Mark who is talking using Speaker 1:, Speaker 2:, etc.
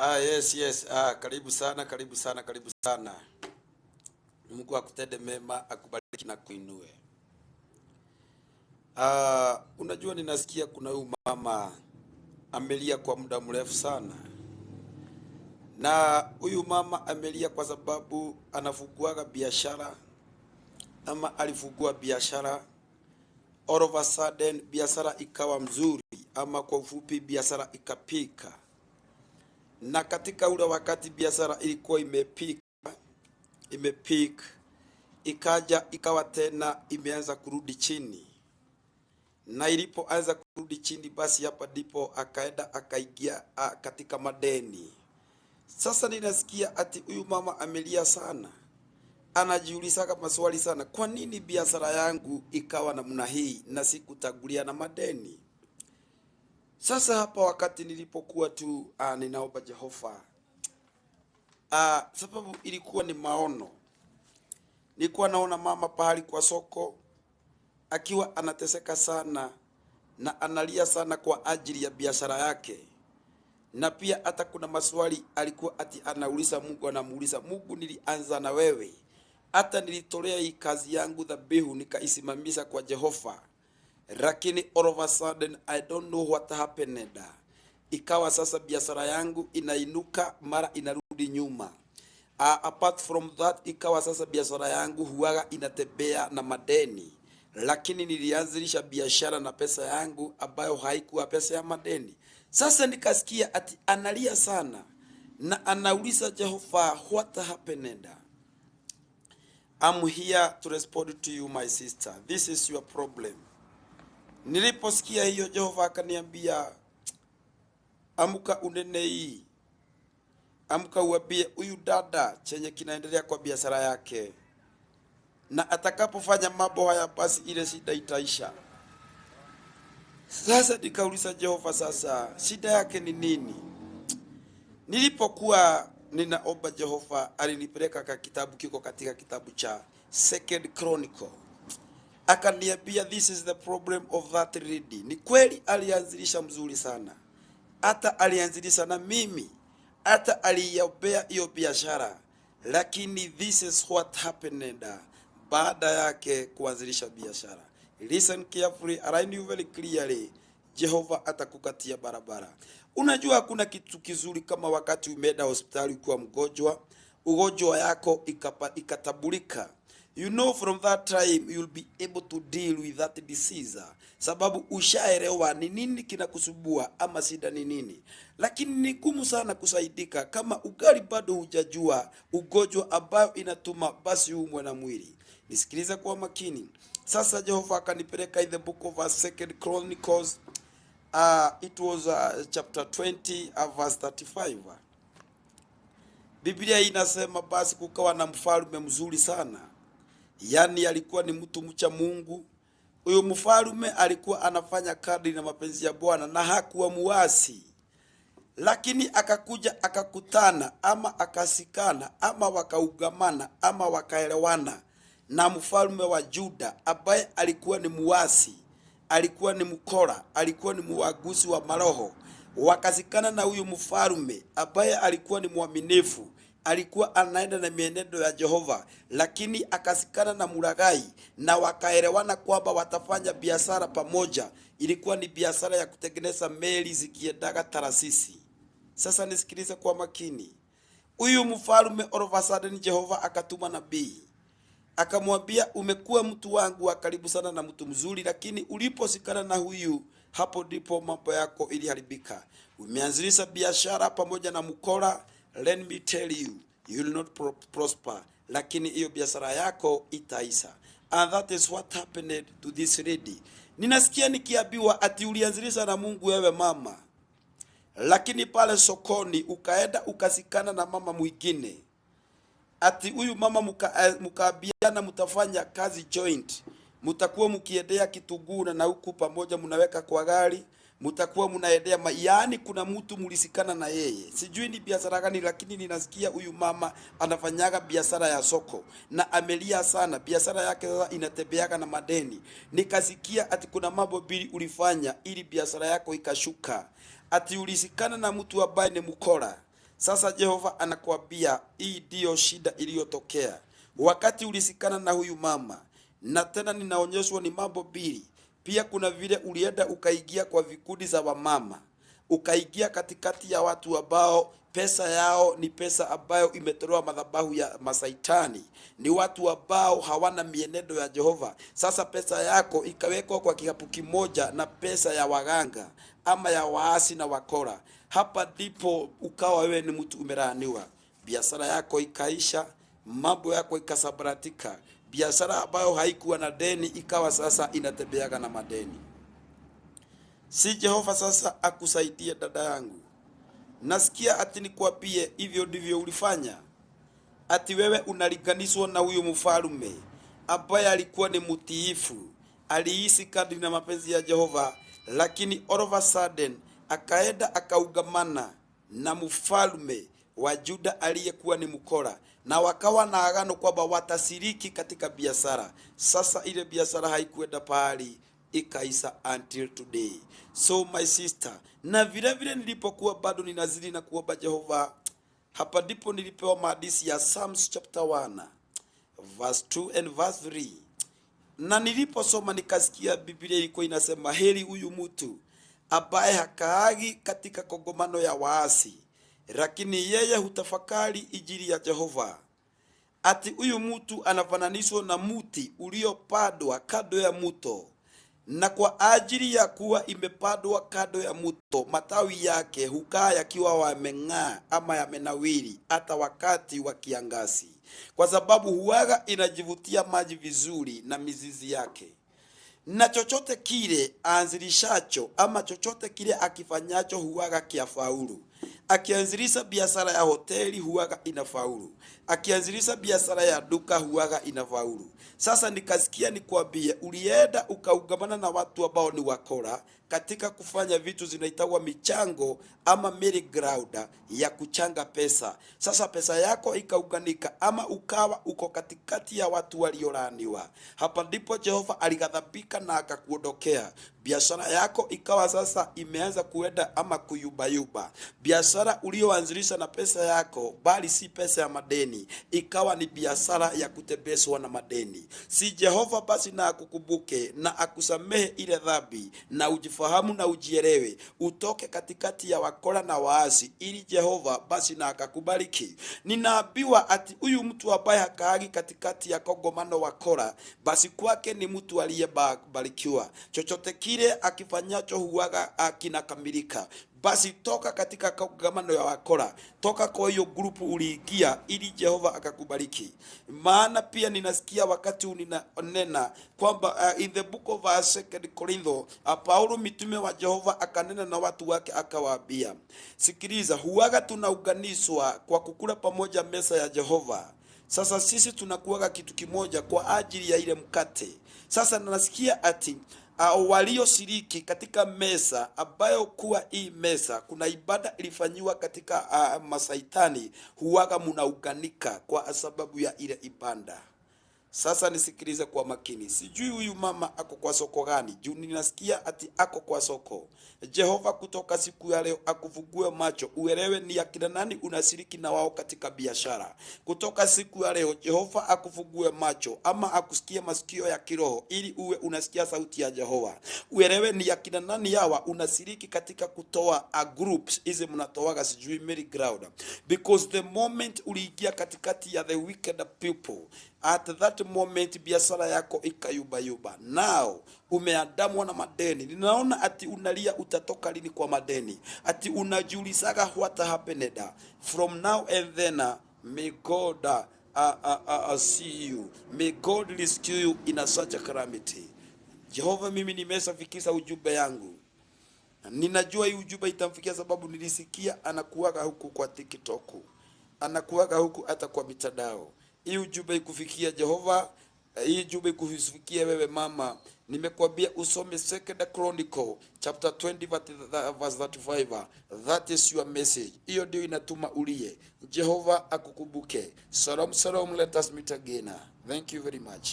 Speaker 1: Yes. Karibu sana, karibu sana, karibu sana. Mungu akutende mema, akubariki na kuinue. Unajua ninasikia kuna huyu mama amelia kwa muda mrefu sana. Na huyu mama amelia kwa sababu anafuguaga biashara ama alifungua biashara. All of a sudden biashara ikawa mzuri, ama kwa ufupi biashara ikapika. Na katika ule wakati biashara ilikuwa imepika, ikaja ikawa tena imeanza kurudi chini. Na ilipoanza kurudi chini, basi hapa ndipo akaenda akaingia katika madeni. Sasa ninasikia ati huyu mama amelia sana. Anajiuliza maswali sana, kwa nini biashara yangu ikawa namna hii na sikutangulia na madeni? Sasa hapa wakati nilipokuwa tu ninaomba Jehova, sababu ilikuwa ni maono. Nilikuwa naona mama pahali kwa soko akiwa anateseka sana na analia sana kwa ajili ya biashara yake. Na pia hata kuna maswali alikuwa ati anauliza Mungu, anamuuliza Mungu, nilianza na wewe, hata nilitolea hii kazi yangu dhabihu nikaisimamisha kwa Jehova, lakini all of a sudden I don't know what happened. Ikawa sasa biashara yangu inainuka mara inarudi nyuma. Apart from that, ikawa sasa biashara yangu huwaga inatembea na madeni, lakini nilianzilisha biashara na pesa yangu ambayo haikuwa pesa ya madeni. Sasa nikasikia ati analia sana na anauliza Jehova, what happened? I'm here to respond to you, my sister. This is your problem. Niliposikia hiyo, Jehova akaniambia, amka unene hii. Amka uambie huyu dada chenye kinaendelea kwa biashara yake. Na atakapofanya mambo haya, basi ile shida itaisha. Sasa nikauliza Jehova, sasa shida yake ni nini? Nilipokuwa ninaomba, Jehova alinipeleka kwa kitabu kiko katika kitabu cha Second Chronicle. Akaniambia, this is the problem of that lady. Ni kweli alianzilisha mzuri sana. Hata alianzilisha na mimi. Hata aliyaombea hiyo biashara. Lakini this is what happened baada yake kuanzilisha biashara. Listen carefully, I knew very clearly, Jehova atakukatia barabara. Unajua hakuna kitu kizuri kama wakati umeenda hospitali kwa mgonjwa, ugonjwa yako ikatabulika. You know, from that time you'll be able to deal with that disease. Sababu ushaelewa ni nini kinakusubua ama shida ni nini. Lakini ni ngumu sana kusaidika kama ugali bado hujajua ugonjwa ambao inatuma basi umwe na mwili. Nisikiliza kwa makini. Sasa Jehova akanipeleka in the book of Second Chronicles. It was chapter 20 verse 35. Biblia inasema basi kukawa na mfalme mzuri sana. Yani alikuwa ni mtu mcha Mungu. Huyo mfalme alikuwa anafanya kadri na mapenzi ya Bwana na hakuwa muasi. Lakini akakuja akakutana ama akasikana ama wakaugamana ama wakaelewana na mfalme wa Juda ambaye alikuwa ni muasi, alikuwa ni mkora, alikuwa ni muaguzi wa maroho. Wakasikana na huyu mfalme ambaye alikuwa ni mwaminifu, alikuwa anaenda na mienendo ya Jehova, lakini akasikana na mulaghai na wakaelewana kwamba watafanya biashara pamoja. Ilikuwa ni biashara ya kutengeneza meli zikiendaga Tarasisi. Sasa nisikilize kwa makini. Huyu mfalme all of a sudden Jehova akatuma nabii. Akamwambia, umekuwa mtu wangu wa karibu sana na mtu mzuri, lakini uliposikana na huyu, hapo ndipo mambo yako iliharibika. Umeanzilisha biashara pamoja na mkora. Let me tell you, you will not prosper. Lakini hiyo biashara yako itaisha. And that is what happened to this lady. Ninasikia nikiambiwa ati ulianzilisha na Mungu wewe mama, lakini pale sokoni ukaenda ukasikana na mama mwingine. Ati huyu mama mukaambiana mtafanya kazi joint. Mtakuwa mkiendea kitunguu na huku pamoja mnaweka kwa gari. Mtakuwa mnaendea yaani kuna mtu mulisikana na yeye. Sijui ni biashara gani, lakini ninasikia huyu mama anafanyaga biashara ya soko na amelia sana. Biashara yake sasa inatembeaga na madeni. Nikasikia ati kuna mambo mbili ulifanya ili biashara yako ikashuka. Ati ulisikana na mtu ambaye ni mkora. Sasa Jehova anakuambia hii ndio shida iliyotokea wakati ulisikana na huyu mama, na tena ninaonyeshwa ni mambo mbili. Pia kuna vile ulienda ukaigia kwa vikundi za wamama, ukaigia katikati ya watu ambao pesa yao ni pesa ambayo imetolewa madhabahu ya masaitani, ni watu ambao hawana mienendo ya Jehova. Sasa pesa yako ikawekwa kwa kikapu kimoja na pesa ya waganga ama ya waasi na wakora. Hapa ndipo ukawa wewe ni mtu umelaaniwa. Biashara yako ikaisha, mambo yako ikasabaratika. Biashara ambayo haikuwa na deni ikawa sasa inatembeaga na madeni. Si Jehova sasa akusaidie dada yangu? Nasikia ati nikwambie hivyo ndivyo ulifanya. Ati wewe unalinganishwa na huyo mfalme ambaye alikuwa ni mtiifu, aliishi kadri na mapenzi ya Jehova, lakini all of a sudden akaenda akaugamana na mfalme wa Juda aliyekuwa ni mkora, na wakawa na agano kwamba watasiriki katika biashara. Sasa ile biashara haikuenda pahali, ikaisa until today. So my sister, na vile vile nilipokuwa bado ninazidi na kuomba Jehova, hapa ndipo nilipewa maadisi ya Psalms chapter 1 verse 2 and verse 3. Na niliposoma nikasikia Biblia ilikuwa inasema, heri huyu mtu ambaye hakaagi katika kongomano ya waasi, lakini yeye hutafakari injili ya Jehova. Ati huyu mtu anafananishwa na muti uliopandwa kando ya mto, na kwa ajili ya kuwa imepandwa kando ya mto, matawi yake hukaa yakiwa wameng'aa ama yamenawiri hata wakati wa kiangazi, kwa sababu huwaga inajivutia maji vizuri na mizizi yake. Na chochote kile aanzilishacho ama chochote kile akifanyacho huwaga kiafaulu. Akianzilisha biashara ya hoteli huwaga inafaulu. Akianzilisha biashara ya duka huwaga inafaulu. Sasa nikasikia nikwambie, ulienda ukaugamana na watu ambao ni wakora katika kufanya vitu zinaitwa michango ama merry ground ya kuchanga pesa. Sasa pesa yako ikauganika ama ukawa uko katikati ya watu waliolaaniwa. Hapa ndipo Jehova alighadhabika na akakuondokea. Biashara yako ikawa sasa imeanza kuenda ama kuyubayuba. Biashara ulioanzilisha na pesa yako, bali si pesa ya madeni, ikawa ni biashara ya kutembezwa na madeni. Si Jehova basi na akukumbuke na akusamehe ile dhambi, na ujifahamu na ujielewe, utoke katikati ya wakora na waasi, ili Jehova basi na akakubariki. Ninaambiwa ati huyu mtu ambaye hakaagi katikati ya kongomano wakora, basi kwake ni mtu aliyebarikiwa. Chochote kile akifanyacho huwaga kinakamilika. Basi toka katika kongamano ya wakora, toka kwa hiyo grupu uliingia, ili Jehova akakubariki. Maana pia ninasikia wakati uninanena kwamba in the book of 2 Corinthians, Paulo mitume wa Jehova akanena na watu wake akawaambia, sikiliza, huwaga tunauganishwa kwa kukula pamoja meza ya Jehova. Sasa sisi tunakuwaga kitu kimoja kwa ajili ya ile mkate. Sasa nasikia ati walioshiriki katika mesa ambayo kuwa hii mesa kuna ibada ilifanywa katika masaitani, huwaga munauganika kwa sababu ya ile ibada. Sasa nisikilize kwa makini. Sijui huyu mama ako kwa soko gani, juu ninasikia ati ako kwa soko. Jehova kutoka siku ya leo akufungue macho, uelewe ni akina nani unashiriki na wao katika biashara. Kutoka siku ya leo Jehova akufungue macho ama akusikie masikio ya kiroho, ili uwe unasikia sauti ya Jehova. Uelewe ni akina nani hawa unashiriki katika kutoa groups hizi mnatoaga sijui merry ground. Because the moment uliingia katikati ya the wicked people, at that moment biashara yako ikayubayuba. Now umeandamwa na madeni. Ninaona ati unalia utatoka lini kwa madeni. Ati unajiulizaga what happened. From now and then, may God see you. May God rescue you in such a calamity. Jehova, mimi nimeshafikisha ujumbe yangu. Ninajua hii ujumbe itamfikia sababu nilisikia anakuaga huku kwa TikTok. Anakuaga huku hata kwa mitandao. Hii ujumbe ikufikia Jehova, hii ujumbe ikufikia wewe mama. Nimekuambia usome 2 Chronicle chapter 20 verse 35. That is your message. Hiyo ndio inatuma ulie. Jehova akukumbuke. Shalom, shalom, let us meet again. Thank you very much.